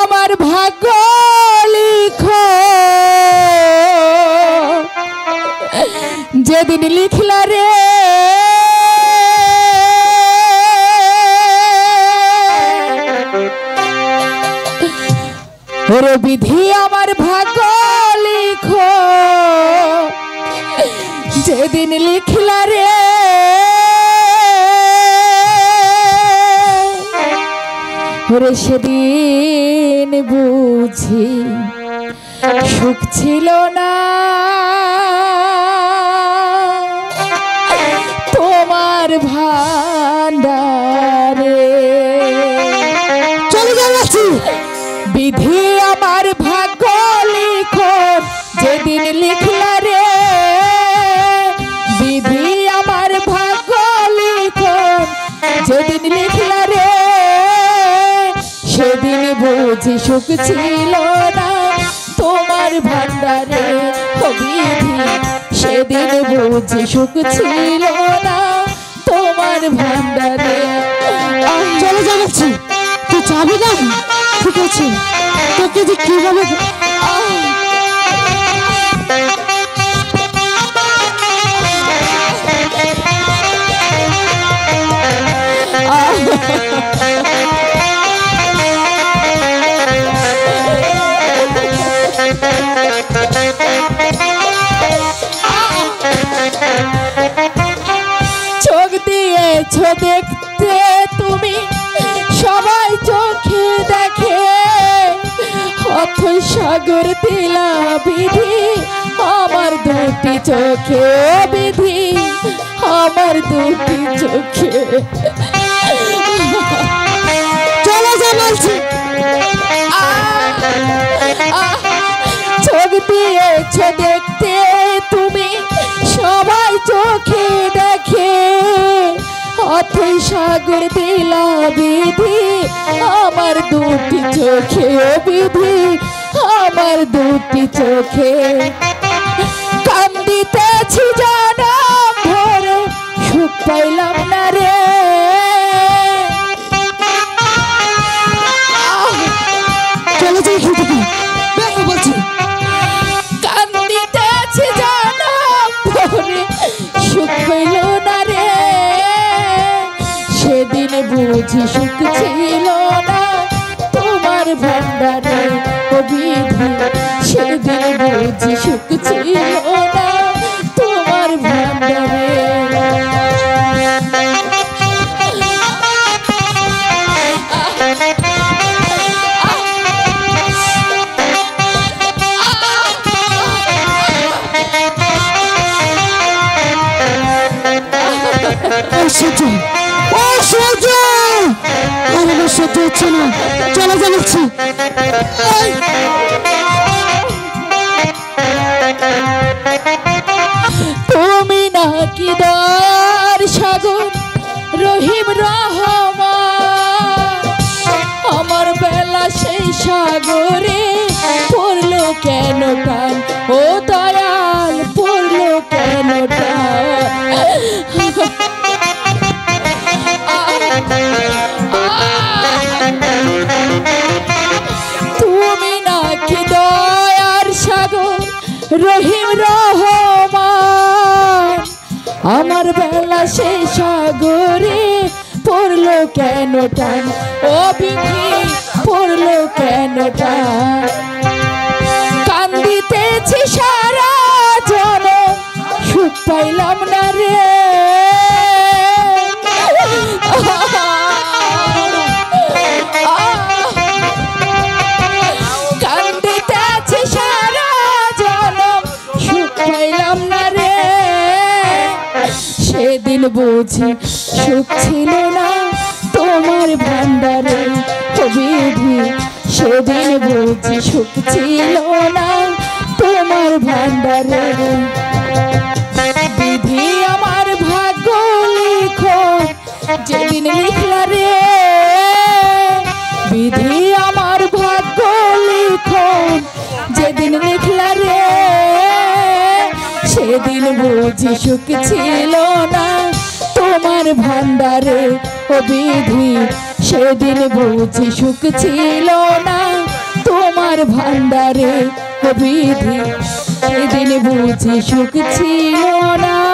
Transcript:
আমার ভাগ্য লিখো যেদিন লিখলা রে ওরে বিধি আমার ভাগ্য লিখো যেদিন লিখলা রে ওরে সেদিন বুঝি সুখ ছিল না তোমার ভান্ডারে চলে যাচ্ছি বিধি আমার ভাগ্য লিখো যেদিন লিখলা রে বিধি আমার ভাগ্য লিখো যেদিন লিখলা রে সেদিন বুঝি সুখ ছিল না তোমার ভান্ডারে ও বিধি সেদিন বুঝি সুখ ছিল না তোমার ভান্ডারে চলে যাচ্ছি তুই যাবি না ঠিক আছে তোকে যে কিভাবে চোখ দিয়েছো দেখতে তুমি সবাই চোখে দেখে অথই সাগর দিলা বিধি আমার দুটি চোখে বিধি আমার দুটি চোখে চলে যাচ্ছি চোখ দিয়েছো দেখতে তুমি সবাই চোখে দেখে অথই সাগর দিলা বিধি আমার দুটি চোখে বিধি আমার দুটি চোখে কান্দিতেছি জানাম ভরে সুখ পাইলাম না রে চলে যাই বলছি কান্দিতেছি জানাম ভরে সুখ পাইল না রে সেদিন বুঝি সুখ ছিল না তোমার ভান্ডারে ও বিধি সেদিন বুঝি সুখ ছিল না তোমার ভান্ডারে সহ্য হচ্ছে না চলে যাচ্ছি তুমি নাকি দয়ার সাগর রহিম রহমান আমার বেলা সেই সাগরে পড়লো কেন টান ও দয়াল পড়লো কেন টান তুমি নাকি দয়ার সাগর রহিম রহমান আমার বেলা সেই সাগরে পড়লো কেন টান ও বিধি পড়লো কেন টান কান্দিতেছি সারা জনম সুখ পাইলাম না রে কান্দিতেছি সারা জনম সুখ পাইলাম না রে সেদিন বুঝি সুখ ছিল না তোমার ভান্ডারে ও বিধি সেদিন বুঝি সুখ ছিল না তোমার ভান্ডারে বিধি আমার ভাগ্য লিখো যেদিন লিখলা রে বিধি আমার ভাগ্য লিখো যেদিন লিখলা রে সেদিন বুঝি সুখ ছিল না তোমার ভান্ডারে ও বিধি সেদিন বুঝি সুখ ছিল না তোমার ভান্ডারে ও বিধি সেদিন বুঝি সুখ ছিল না।